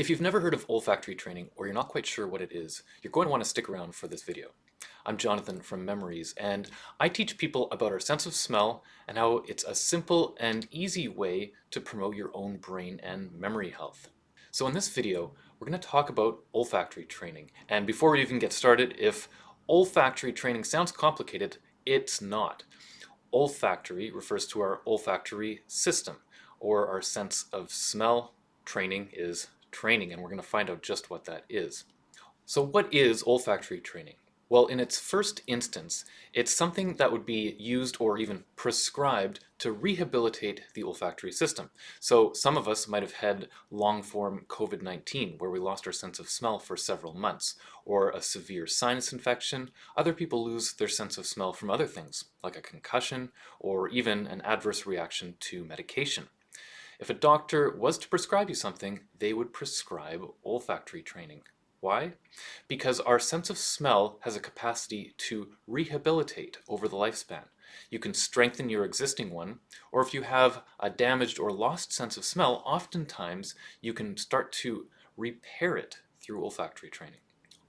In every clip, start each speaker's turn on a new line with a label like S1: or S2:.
S1: If you've never heard of olfactory training or you're not quite sure what it is, you're going to want to stick around for this video. I'm Jonathan from Memories, and I teach people about our sense of smell and how it's a simple and easy way to promote your own brain and memory health. So in this video, we're going to talk about olfactory training. And before we even get started, if olfactory training sounds complicated, it's not. Olfactory refers to our olfactory system, or our sense of smell. Training is training, and we're going to find out just what that is. So what is olfactory training? Well, in its first instance, it's something that would be used or even prescribed to rehabilitate the olfactory system. So some of us might have had long-form COVID-19, where we lost our sense of smell for several months, or a severe sinus infection. Other people lose their sense of smell from other things, like a concussion, or even an adverse reaction to medication. If a doctor was to prescribe you something, they would prescribe olfactory training. Why? Because our sense of smell has a capacity to rehabilitate over the lifespan. You can strengthen your existing one, or if you have a damaged or lost sense of smell, oftentimes you can start to repair it through olfactory training.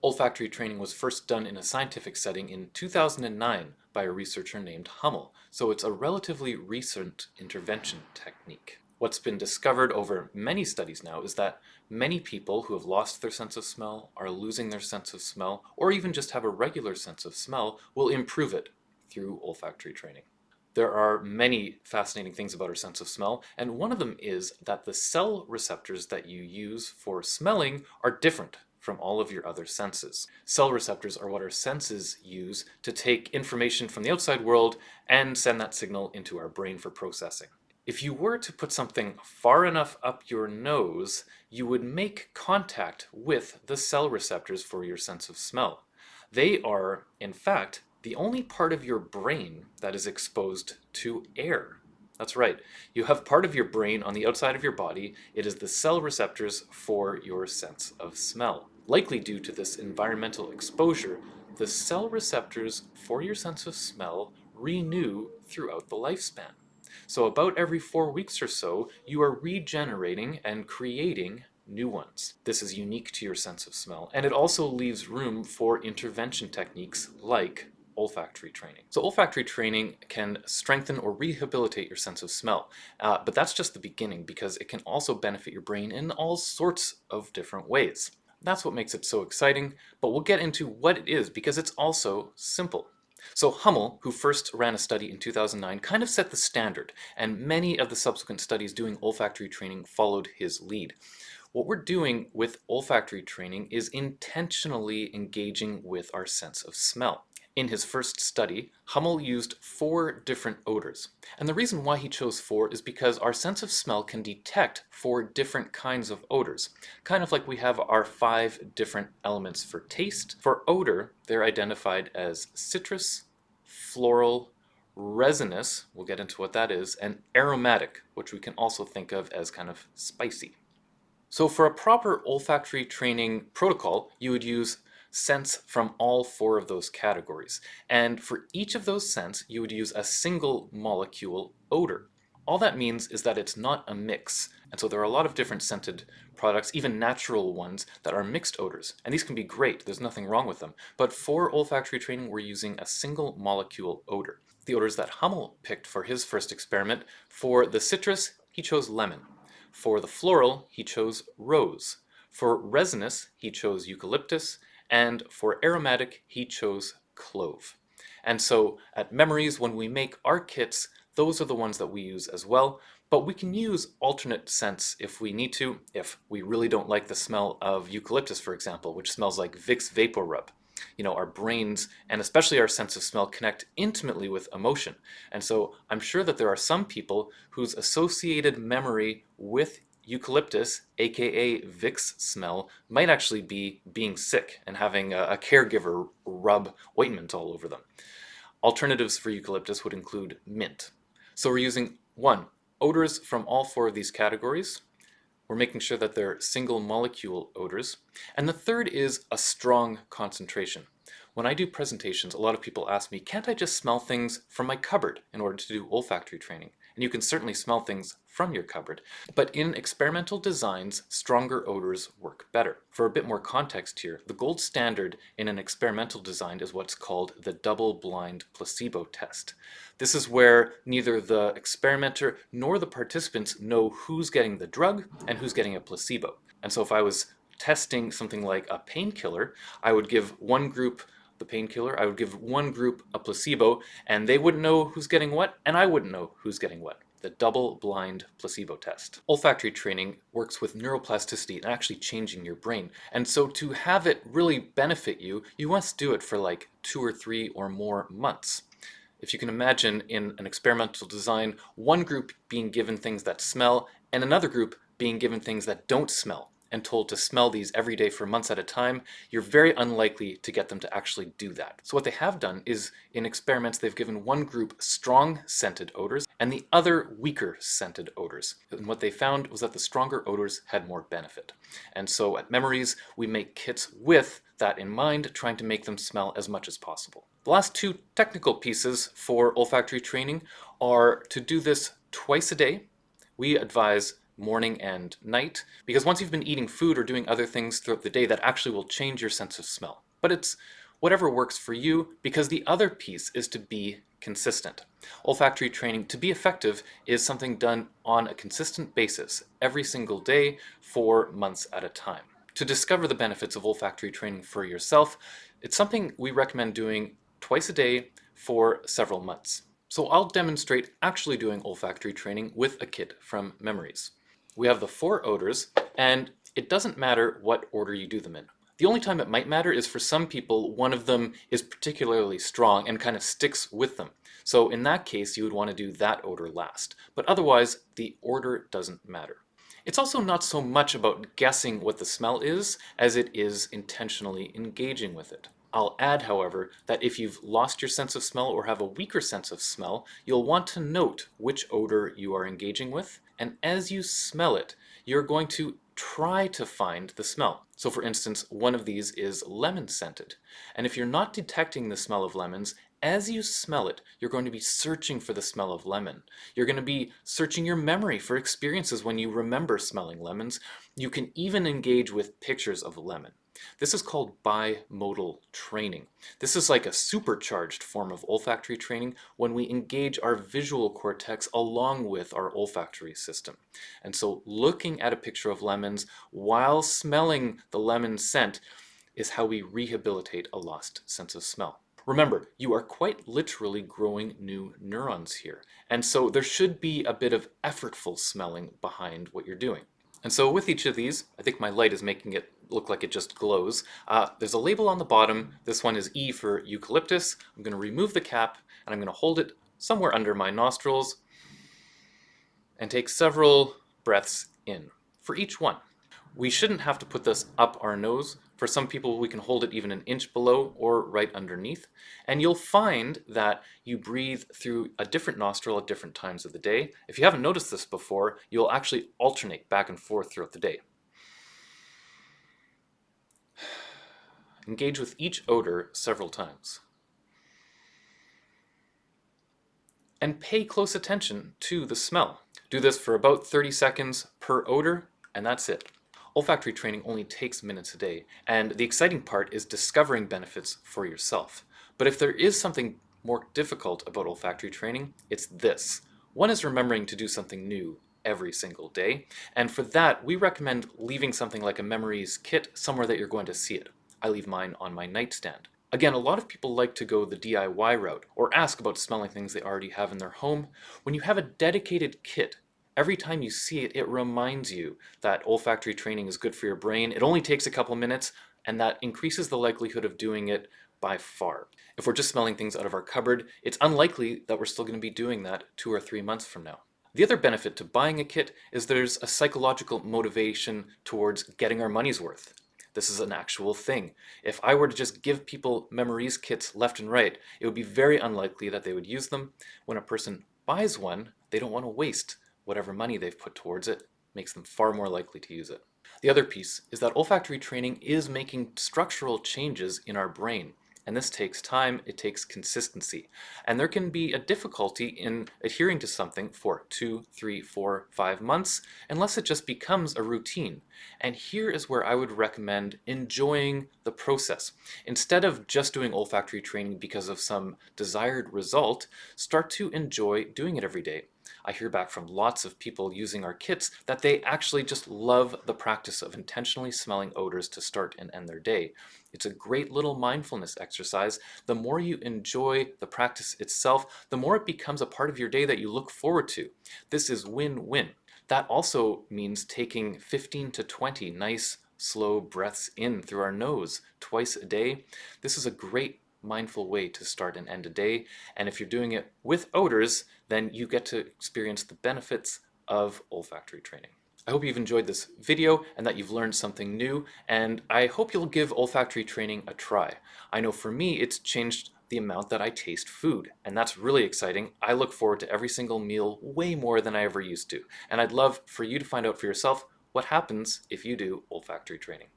S1: Olfactory training was first done in a scientific setting in 2009 by a researcher named Hummel, so it's a relatively recent intervention technique. What's been discovered over many studies now is that many people who have lost their sense of smell, are losing their sense of smell, or even just have a regular sense of smell will improve it through olfactory training. There are many fascinating things about our sense of smell, and one of them is that the cell receptors that you use for smelling are different from all of your other senses. Cell receptors are what our senses use to take information from the outside world and send that signal into our brain for processing. If you were to put something far enough up your nose, you would make contact with the cell receptors for your sense of smell. They are, in fact, the only part of your brain that is exposed to air. That's right. You have part of your brain on the outside of your body. It is the cell receptors for your sense of smell. Likely due to this environmental exposure, the cell receptors for your sense of smell renew throughout the lifespan. So about every 4 weeks or so, you are regenerating and creating new ones. This is unique to your sense of smell, and it also leaves room for intervention techniques like olfactory training. So olfactory training can strengthen or rehabilitate your sense of smell, but that's just the beginning because it can also benefit your brain in all sorts of different ways. That's what makes it so exciting, but we'll get into what it is because it's also simple. So Hummel, who first ran a study in 2009, kind of set the standard, and many of the subsequent studies doing olfactory training followed his lead. What we're doing with olfactory training is intentionally engaging with our sense of smell. In his first study, Hummel used 4 different odors. And the reason why he chose 4 is because our sense of smell can detect 4 different kinds of odors. Kind of like we have our 5 different elements for taste. For odor, they're identified as citrus, floral, resinous, we'll get into what that is, and aromatic, which we can also think of as kind of spicy. So for a proper olfactory training protocol, you would use scents from all 4 of those categories. And for each of those scents, you would use a single molecule odor. All that means is that it's not a mix. And so there are a lot of different scented products, even natural ones, that are mixed odors. And these can be great, there's nothing wrong with them. But for olfactory training, we're using a single molecule odor. The odors that Hummel picked for his first experiment, for the citrus, he chose lemon. For the floral, he chose rose. For resinous, he chose eucalyptus. And for aromatic, he chose clove. And so at Memories, when we make our kits, those are the ones that we use as well. But we can use alternate scents if we need to, if we really don't like the smell of eucalyptus, for example, which smells like Vicks Vapor Rub. You know, our brains and especially our sense of smell connect intimately with emotion. And so I'm sure that there are some people whose associated memory with eucalyptus, aka Vicks smell, might actually be being sick and having a caregiver rub ointment all over them. Alternatives for eucalyptus would include mint. So we're using 1, odors from all 4 of these categories. We're making sure that they're single molecule odors. And the third is a strong concentration. When I do presentations, a lot of people ask me, can't I just smell things from my cupboard in order to do olfactory training? And and you can certainly smell things from your cupboard. But in experimental designs, stronger odors work better. For a bit more context here, the gold standard in an experimental design is what's called the double-blind placebo test. This is where neither the experimenter nor the participants know who's getting the drug and who's getting a placebo. And so if I was testing something like a painkiller, I would give one group the painkiller, I would give one group a placebo, and they wouldn't know who's getting what, and I wouldn't know who's getting what. The double-blind placebo test. Olfactory training works with neuroplasticity and actually changing your brain. And so to have it really benefit you, you must do it for like 2 or 3 or more months. If you can imagine in an experimental design, one group being given things that smell and another group being given things that don't smell and told to smell these every day for months at a time, you're very unlikely to get them to actually do that. So what they have done is, in experiments, they've given one group strong scented odors and the other weaker scented odors. And what they found was that the stronger odors had more benefit. And so at Memories, we make kits with that in mind, trying to make them smell as much as possible. The last 2 technical pieces for olfactory training are to do this twice a day. We advise morning and night, because once you've been eating food or doing other things throughout the day, that actually will change your sense of smell. But it's whatever works for you, because the other piece is to be consistent. Olfactory training, to be effective, is something done on a consistent basis every single day for months at a time. To discover the benefits of olfactory training for yourself, it's something we recommend doing twice a day for several months. So I'll demonstrate actually doing olfactory training with a kit from Memories. We have the 4 odors, and it doesn't matter what order you do them in. The only time it might matter is for some people, one of them is particularly strong and kind of sticks with them. So in that case, you would want to do that odor last. But otherwise, the order doesn't matter. It's also not so much about guessing what the smell is, as it is intentionally engaging with it. I'll add, however, that if you've lost your sense of smell or have a weaker sense of smell, you'll want to note which odor you are engaging with, and as you smell it, you're going to try to find the smell. So for instance, one of these is lemon scented. And if you're not detecting the smell of lemons, as you smell it, you're going to be searching for the smell of lemon. You're going to be searching your memory for experiences when you remember smelling lemons. You can even engage with pictures of lemon. This is called bimodal training. This is like a supercharged form of olfactory training when we engage our visual cortex along with our olfactory system. And so looking at a picture of lemons while smelling the lemon scent is how we rehabilitate a lost sense of smell. Remember, you are quite literally growing new neurons here, and so there should be a bit of effortful smelling behind what you're doing. And so with each of these, I think my light is making it look like it just glows. There's a label on the bottom. This one is E for eucalyptus. I'm going to remove the cap, and I'm going to hold it somewhere under my nostrils and take several breaths in for each one. We shouldn't have to put this up our nose. For some people, we can hold it even an inch below or right underneath. And you'll find that you breathe through a different nostril at different times of the day. If you haven't noticed this before, you'll actually alternate back and forth throughout the day. Engage with each odor several times. And pay close attention to the smell. Do this for about 30 seconds per odor, and that's it. Olfactory training only takes minutes a day, and the exciting part is discovering benefits for yourself. But if there is something more difficult about olfactory training, it's this. One is remembering to do something new every single day, and for that, we recommend leaving something like a Memories kit somewhere that you're going to see it. I leave mine on my nightstand. Again, a lot of people like to go the DIY route or ask about smelling things they already have in their home. When you have a dedicated kit, every time you see it, it reminds you that olfactory training is good for your brain. It only takes a couple minutes, and that increases the likelihood of doing it by far. If we're just smelling things out of our cupboard, it's unlikely that we're still going to be doing that 2 or 3 months from now. The other benefit to buying a kit is there's a psychological motivation towards getting our money's worth. This is an actual thing. If I were to just give people Memories kits left and right, it would be very unlikely that they would use them. When a person buys one, they don't want to waste whatever money they've put towards it. Makes them far more likely to use it. The other piece is that olfactory training is making structural changes in our brain. And this takes time, it takes consistency. And there can be a difficulty in adhering to something for 2, 3, 4, 5 months unless it just becomes a routine. And here is where I would recommend enjoying the process. Instead of just doing olfactory training because of some desired result, start to enjoy doing it every day. I hear back from lots of people using our kits that they actually just love the practice of intentionally smelling odors to start and end their day. It's a great little mindfulness exercise. The more you enjoy the practice itself, the more it becomes a part of your day that you look forward to. This is win-win. That also means taking 15 to 20 nice, slow breaths in through our nose twice a day. This is a great mindful way to start and end a day. And if you're doing it with odors, then you get to experience the benefits of olfactory training. I hope you've enjoyed this video and that you've learned something new, and I hope you'll give olfactory training a try. I know for me, it's changed the amount that I taste food, and that's really exciting. I look forward to every single meal way more than I ever used to, and I'd love for you to find out for yourself what happens if you do olfactory training.